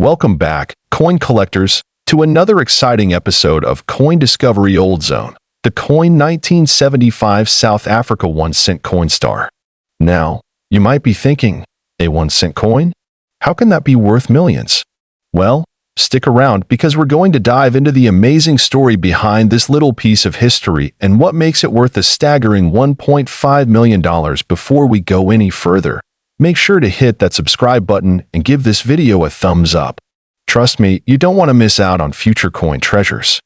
Welcome back, coin collectors, to another exciting episode of Coin Discovery Old Zone, the coin 1975 South Africa 1 cent coin star. Now, you might be thinking, a 1 cent coin? How can that be worth millions? Well, stick around because we're going to dive into the amazing story behind this little piece of history and what makes it worth a staggering $1.5 million. Before we go any further, make sure to hit that subscribe button and give this video a thumbs up. Trust me, you don't want to miss out on future coin treasures.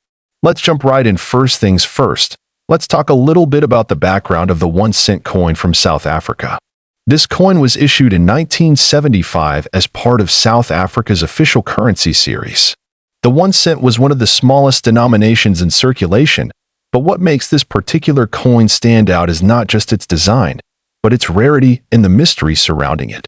Let's jump right in. First things first, let's talk a little bit about the background of the 1 cent coin from South Africa. This coin was issued in 1975 as part of South Africa's official currency series. The 1 cent was one of the smallest denominations in circulation, but what makes this particular coin stand out is not just its design, but its rarity and the mystery surrounding it.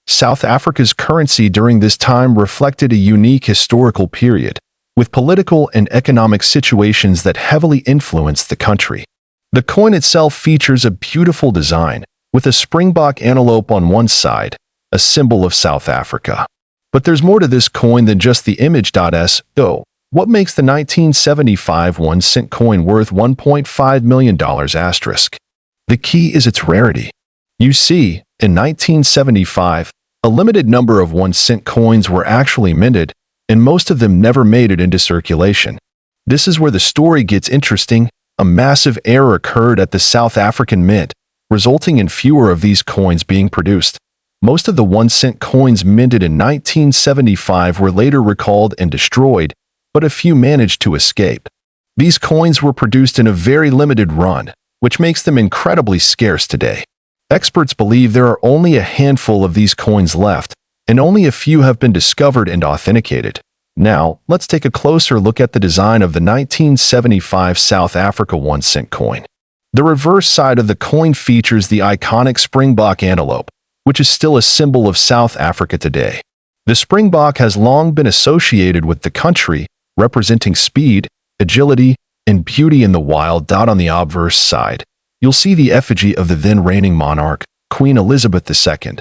South Africa's currency during this time reflected a unique historical period, with political and economic situations that heavily influenced the country. The coin itself features a beautiful design, with a springbok antelope on one side, a symbol of South Africa. But there's more to this coin than just the image. So, what makes the 1975 1 cent coin worth $1.5 million? The key is its rarity. You see, in 1975, a limited number of 1 cent coins were actually minted, and most of them never made it into circulation. This is where the story gets interesting. A massive error occurred at the South African Mint, resulting in fewer of these coins being produced. Most of the 1 cent coins minted in 1975 were later recalled and destroyed, but a few managed to escape. These coins were produced in a very limited run, which makes them incredibly scarce today. Experts believe there are only a handful of these coins left, and only a few have been discovered and authenticated. Now, let's take a closer look at the design of the 1975 South Africa 1 cent coin. The reverse side of the coin features the iconic springbok antelope, which is still a symbol of South Africa today. The springbok has long been associated with the country, representing speed, agility, and beauty in the wild. On the obverse side, you'll see the effigy of the then reigning monarch, Queen Elizabeth II,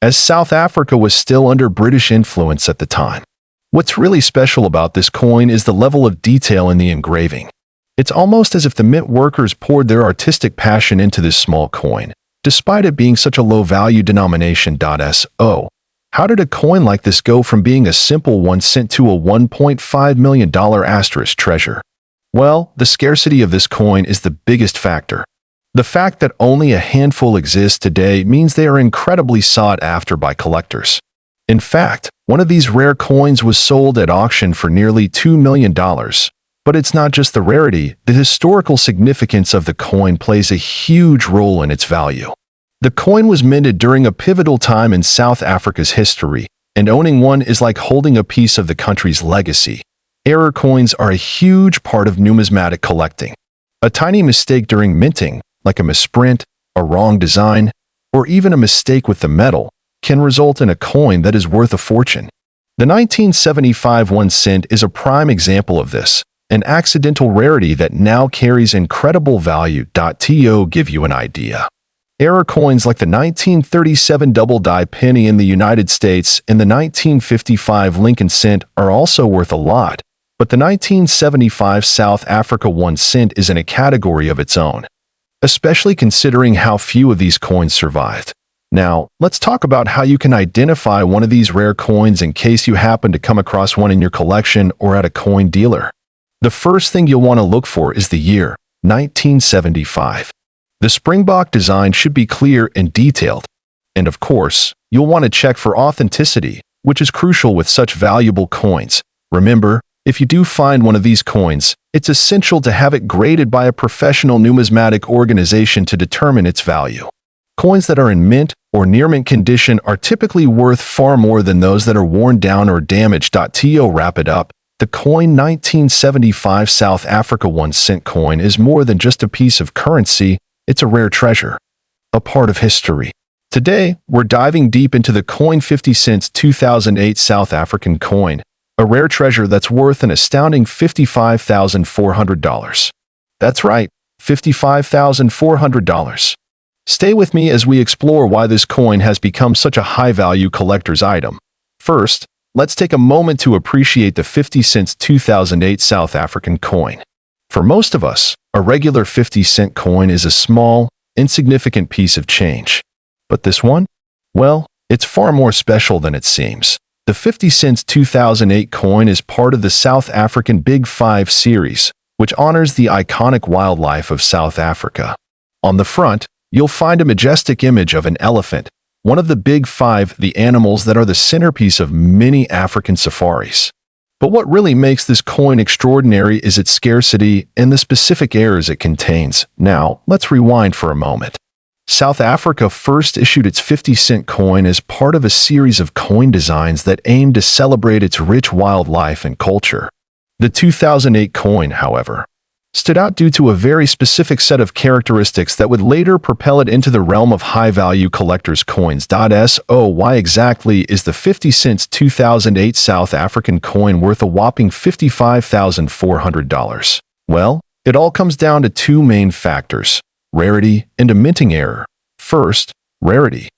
as South Africa was still under British influence at the time. What's really special about this coin is the level of detail in the engraving. It's almost as if the mint workers poured their artistic passion into this small coin, despite it being such a low-value denomination. So, how did a coin like this go from being a simple 1 cent to a $1.5 million treasure? Well, the scarcity of this coin is the biggest factor. The fact that only a handful exist today means they are incredibly sought after by collectors. In fact, one of these rare coins was sold at auction for nearly $2 million. But it's not just the rarity, the historical significance of the coin plays a huge role in its value. The coin was minted during a pivotal time in South Africa's history, and owning one is like holding a piece of the country's legacy. Error coins are a huge part of numismatic collecting. A tiny mistake during minting, like a misprint, a wrong design, or even a mistake with the metal, can result in a coin that is worth a fortune. The 1975 1 cent is a prime example of this, an accidental rarity that now carries incredible value. To give you an idea, error coins like the 1937 double-die penny in the United States and the 1955 Lincoln cent are also worth a lot, but the 1975 South Africa 1 cent is in a category of its own, especially considering how few of these coins survived. Now, let's talk about how you can identify one of these rare coins in case you happen to come across one in your collection or at a coin dealer. The first thing you'll want to look for is the year, 1975. The springbok design should be clear and detailed. And of course, you'll want to check for authenticity, which is crucial with such valuable coins. Remember, if you do find one of these coins, it's essential to have it graded by a professional numismatic organization to determine its value. Coins that are in mint or near mint condition are typically worth far more than those that are worn down or damaged. To wrap it up, the coin 1975 South Africa 1 cent coin is more than just a piece of currency, it's a rare treasure, a part of history. Today, we're diving deep into the coin 50 cents 2008 South African coin, a rare treasure that's worth an astounding $55,400. That's right, $55,400. Stay with me as we explore why this coin has become such a high-value collector's item. First, let's take a moment to appreciate the 50 cents 2008 South African coin. For most of us, a regular 50-cent coin is a small, insignificant piece of change. But this one? Well, it's far more special than it seems. The 50 cents 2008 coin is part of the South African Big Five series, which honors the iconic wildlife of South Africa. On the front, you'll find a majestic image of an elephant, one of the Big Five, the animals that are the centerpiece of many African safaris. But what really makes this coin extraordinary is its scarcity and the specific errors it contains. Now, let's rewind for a moment. South Africa first issued its 50-cent coin as part of a series of coin designs that aimed to celebrate its rich wildlife and culture. The 2008 coin, however, stood out due to a very specific set of characteristics that would later propel it into the realm of high-value collectors' coins. So why exactly is the 50 cents 2008 South African coin worth a whopping $55,400? Well, it all comes down to two main factors: rarity and a minting error. First, rarity.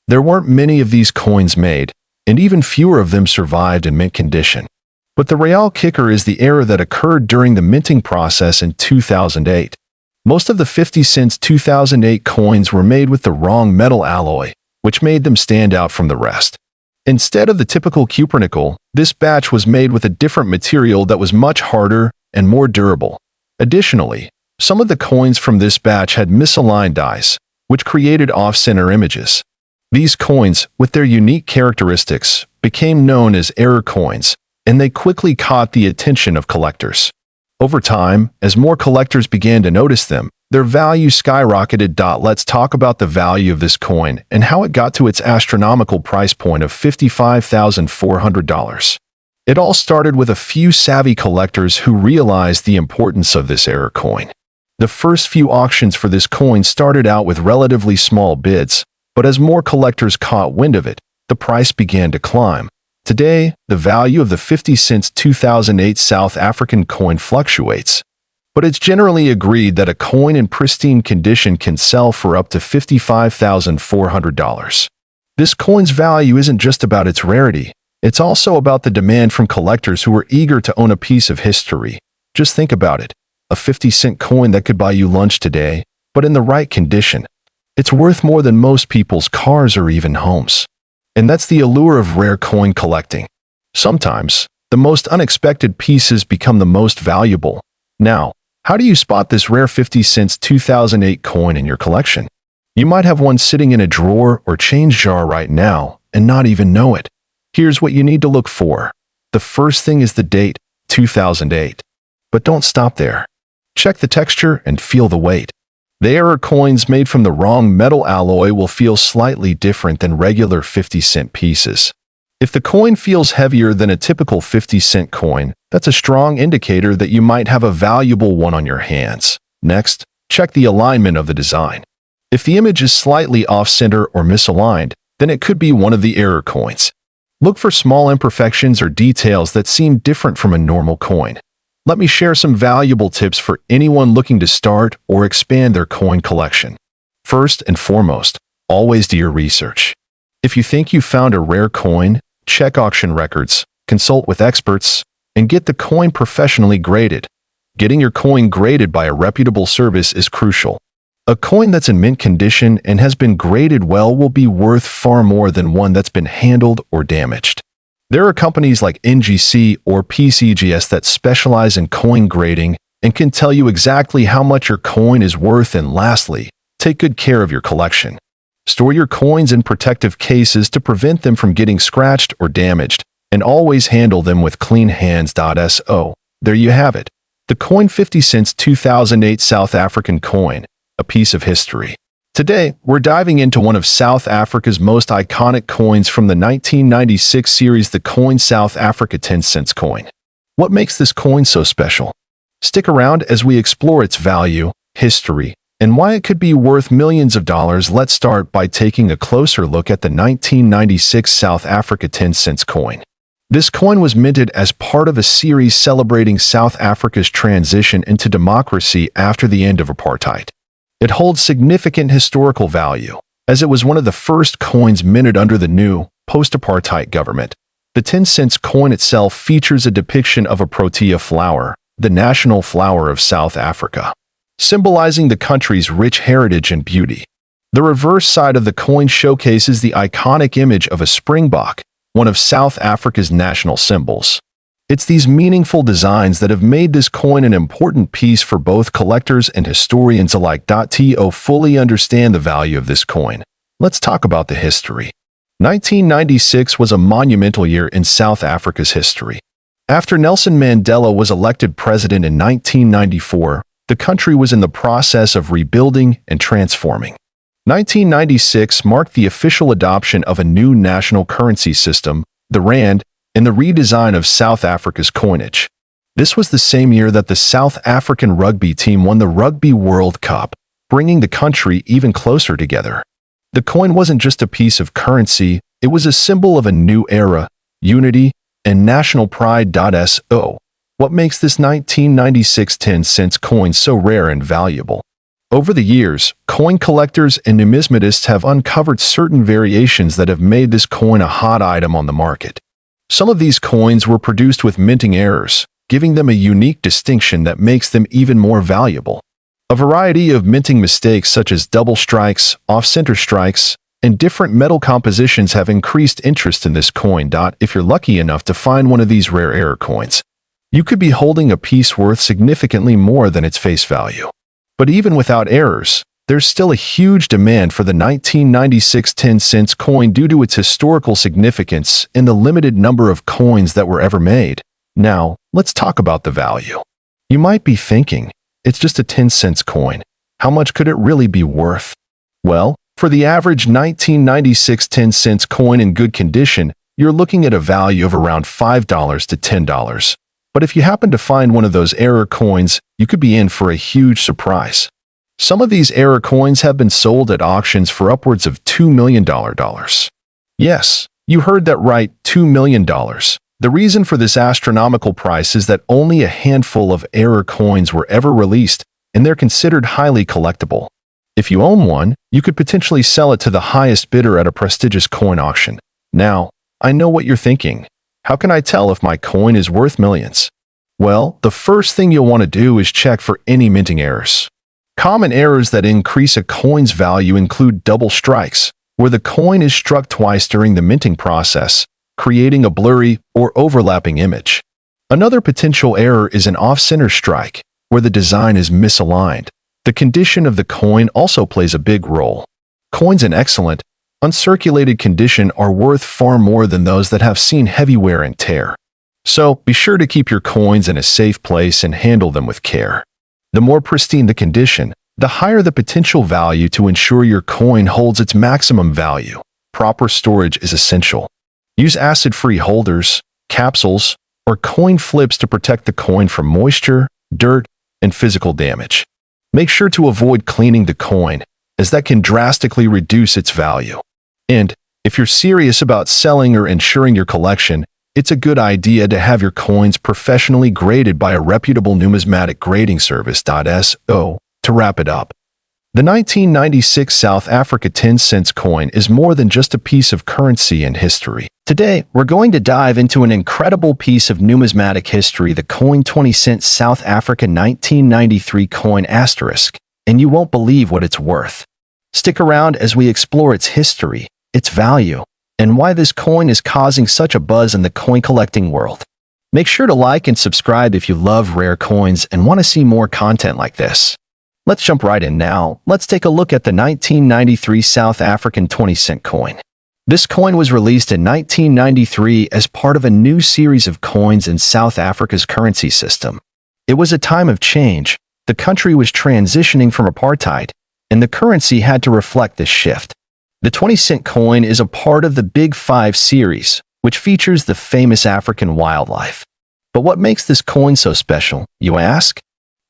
There weren't many of these coins made, and even fewer of them survived in mint condition. But the real kicker is the error that occurred during the minting process in 2008. Most of the 50 cents 2008 coins were made with the wrong metal alloy, which made them stand out from the rest. Instead of the typical cupronickel, this batch was made with a different material that was much harder and more durable. Additionally, some of the coins from this batch had misaligned dies, which created off-center images. These coins, with their unique characteristics, became known as error coins, and they quickly caught the attention of collectors. Over time, as more collectors began to notice them, their value skyrocketed. Let's talk about the value of this coin and how it got to its astronomical price point of $55,400. It all started with a few savvy collectors who realized the importance of this error coin. The first few auctions for this coin started out with relatively small bids, but as more collectors caught wind of it, the price began to climb. Today, the value of the 50 cents 2008 South African coin fluctuates, but it's generally agreed that a coin in pristine condition can sell for up to $55,400. This coin's value isn't just about its rarity, it's also about the demand from collectors who are eager to own a piece of history. Just think about it, a 50-cent coin that could buy you lunch today, but in the right condition. It's worth more than most people's cars or even homes. And that's the allure of rare coin collecting. Sometimes, the most unexpected pieces become the most valuable. Now, how do you spot this rare 50 cents 2008 coin in your collection? You might have one sitting in a drawer or change jar right now and not even know it. Here's what you need to look for. The first thing is the date, 2008. But don't stop there. Check the texture and feel the weight. The error coins made from the wrong metal alloy will feel slightly different than regular 50-cent pieces. If the coin feels heavier than a typical 50-cent coin, that's a strong indicator that you might have a valuable one on your hands. Next, check the alignment of the design. If the image is slightly off-center or misaligned, then it could be one of the error coins. Look for small imperfections or details that seem different from a normal coin. Let me share some valuable tips for anyone looking to start or expand their coin collection. First and foremost, always do your research. If you think you found a rare coin, check auction records, consult with experts, and get the coin professionally graded. Getting your coin graded by a reputable service is crucial. A coin that's in mint condition and has been graded well will be worth far more than one that's been handled or damaged. There are companies like NGC or PCGS that specialize in coin grading and can tell you exactly how much your coin is worth. And lastly, take good care of your collection. Store your coins in protective cases to prevent them from getting scratched or damaged, and always handle them with clean hands. So, there you have it. The coin 50 cents 2008 South African coin, a piece of history. Today, we're diving into one of South Africa's most iconic coins from the 1996 series, the coin South Africa 10 cents coin. What makes this coin so special? Stick around as we explore its value, history, and why it could be worth millions of dollars. Let's start by taking a closer look at the 1996 South Africa 10 cents coin. This coin was minted as part of a series celebrating South Africa's transition into democracy after the end of apartheid. It holds significant historical value, as it was one of the first coins minted under the new, post-apartheid government. The 10-cent coin itself features a depiction of a protea flower, the national flower of South Africa, symbolizing the country's rich heritage and beauty. The reverse side of the coin showcases the iconic image of a springbok, one of South Africa's national symbols. It's these meaningful designs that have made this coin an important piece for both collectors and historians alike. To fully understand the value of this coin, let's talk about the history. 1996 was a monumental year in South Africa's history. After Nelson Mandela was elected president in 1994, the country was in the process of rebuilding and transforming. 1996 marked the official adoption of a new national currency system, the rand, and the redesign of South Africa's coinage. This was the same year that the South African rugby team won the Rugby World Cup, bringing the country even closer together. The coin wasn't just a piece of currency, it was a symbol of a new era, unity, and national pride. So, what makes this 1996 10-cent coin so rare and valuable? Over the years, coin collectors and numismatists have uncovered certain variations that have made this coin a hot item on the market. Some of these coins were produced with minting errors, giving them a unique distinction that makes them even more valuable. A variety of minting mistakes such as double strikes, off-center strikes, and different metal compositions have increased interest in this coin. If you're lucky enough to find one of these rare error coins, you could be holding a piece worth significantly more than its face value. But even without errors, there's still a huge demand for the 1996 10-cent coin due to its historical significance and the limited number of coins that were ever made. Now, let's talk about the value. You might be thinking, it's just a 10-cent coin. How much could it really be worth? Well, for the average 1996 10-cent coin in good condition, you're looking at a value of around $5 to $10. But if you happen to find one of those error coins, you could be in for a huge surprise. Some of these error coins have been sold at auctions for upwards of $2 million. Yes, you heard that right, $2 million. The reason for this astronomical price is that only a handful of error coins were ever released, and they're considered highly collectible. If you own one, you could potentially sell it to the highest bidder at a prestigious coin auction. Now, I know what you're thinking. How can I tell if my coin is worth millions? Well, the first thing you'll want to do is check for any minting errors. Common errors that increase a coin's value include double strikes, where the coin is struck twice during the minting process, creating a blurry or overlapping image. Another potential error is an off-center strike, where the design is misaligned. The condition of the coin also plays a big role. Coins in excellent, uncirculated condition are worth far more than those that have seen heavy wear and tear. So, be sure to keep your coins in a safe place and handle them with care. The more pristine the condition, the higher the potential value. To ensure your coin holds its maximum value, proper storage is essential. Use acid-free holders, capsules, or coin flips to protect the coin from moisture, dirt, and physical damage. Make sure to avoid cleaning the coin, as that can drastically reduce its value. And if you're serious about selling or insuring your collection, it's a good idea to have your coins professionally graded by a reputable numismatic grading service. So, to wrap it up, the 1996 South Africa 10-cent coin is more than just a piece of currency and history. Today, we're going to dive into an incredible piece of numismatic history, the coin 20-cent South Africa 1993 coin asterisk, and you won't believe what it's worth. Stick around as we explore its history, its value, and why this coin is causing such a buzz in the coin collecting world. Make sure to like and subscribe if you love rare coins and want to see more content like this. Let's jump right in now. Let's take a look at the 1993 South African 20-cent coin. This coin was released in 1993 as part of a new series of coins in South Africa's currency system. It was a time of change. The country was transitioning from apartheid, and the currency had to reflect this shift. The 20-cent coin is a part of the Big Five series, which features the famous African wildlife. But what makes this coin so special, you ask?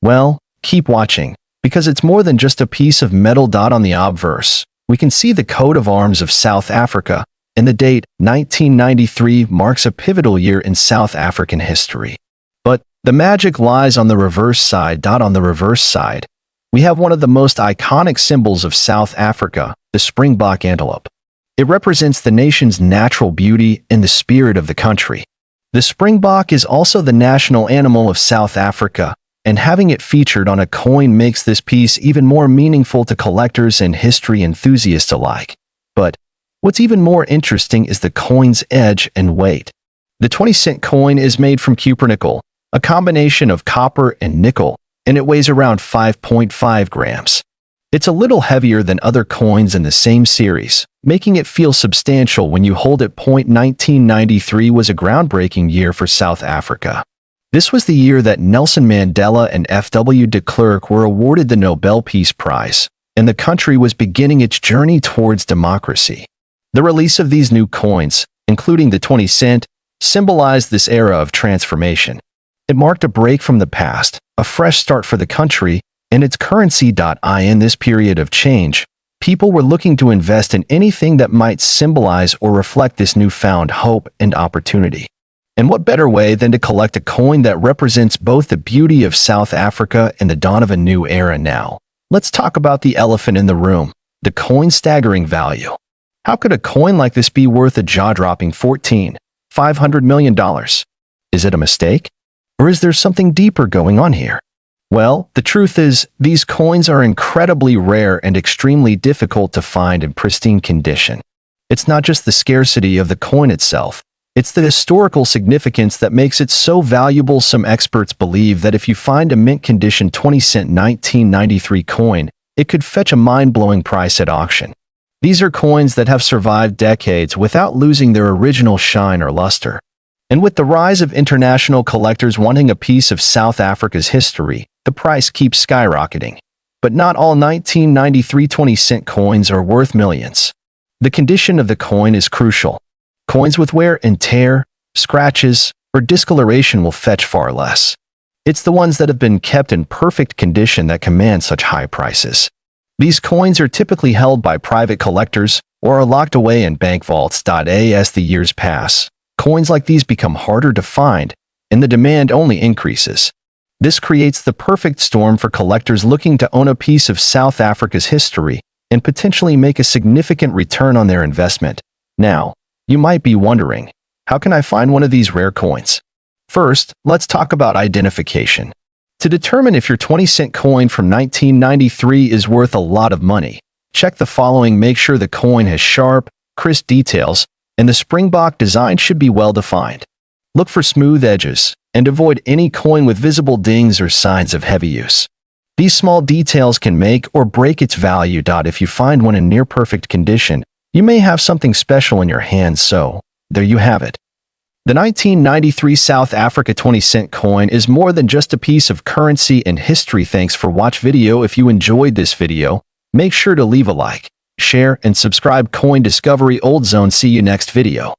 Well, keep watching, because it's more than just a piece of metal. On the obverse, we can see the coat of arms of South Africa, and the date, 1993, marks a pivotal year in South African history. But the magic lies on the reverse side. On the reverse side, we have one of the most iconic symbols of South Africa, the springbok antelope. It represents the nation's natural beauty and the spirit of the country. The springbok is also the national animal of South Africa, and having it featured on a coin makes this piece even more meaningful to collectors and history enthusiasts alike. But what's even more interesting is the coin's edge and weight. The 20-cent coin is made from cupronickel, a combination of copper and nickel, and it weighs around 5.5 grams. It's a little heavier than other coins in the same series, making it feel substantial when you hold it. 1993 was a groundbreaking year for South Africa. This was the year that Nelson Mandela and F.W. de Klerk were awarded the Nobel Peace Prize, and the country was beginning its journey towards democracy. The release of these new coins, including the 20 cent, symbolized this era of transformation. It marked a break from the past, a fresh start for the country, and its currency. In this period of change, people were looking to invest in anything that might symbolize or reflect this newfound hope and opportunity. And what better way than to collect a coin that represents both the beauty of South Africa and the dawn of a new era now? Let's talk about the elephant in the room, the coin's staggering value. How could a coin like this be worth a jaw-dropping $500 million? Is it a mistake? Or is there something deeper going on here? Well, the truth is, these coins are incredibly rare and extremely difficult to find in pristine condition. It's not just the scarcity of the coin itself, it's the historical significance that makes it so valuable. Some experts believe that if you find a mint-condition 20-cent 1993 coin, it could fetch a mind-blowing price at auction. These are coins that have survived decades without losing their original shine or luster. And with the rise of international collectors wanting a piece of South Africa's history, the price keeps skyrocketing. But not all 1993 20-cent coins are worth millions. The condition of the coin is crucial. Coins with wear and tear, scratches, or discoloration will fetch far less. It's the ones that have been kept in perfect condition that command such high prices. These coins are typically held by private collectors or are locked away in bank vaults. As the years pass, coins like these become harder to find, and the demand only increases. This creates the perfect storm for collectors looking to own a piece of South Africa's history and potentially make a significant return on their investment. Now, you might be wondering, how can I find one of these rare coins? First, let's talk about identification. To determine if your 20-cent coin from 1993 is worth a lot of money, check the following. Make sure the coin has sharp, crisp details, and the springbok design should be well defined. Look for smooth edges, and avoid any coin with visible dings or signs of heavy use. These small details can make or break its value. If you find one in near-perfect condition, you may have something special in your hands. So, there you have it. The 1993 South Africa 20-cent coin is more than just a piece of currency and history. Thanks for watching video. If you enjoyed this video, make sure to leave a like, share, and subscribe. Coin Discovery Old Zone. See you next video.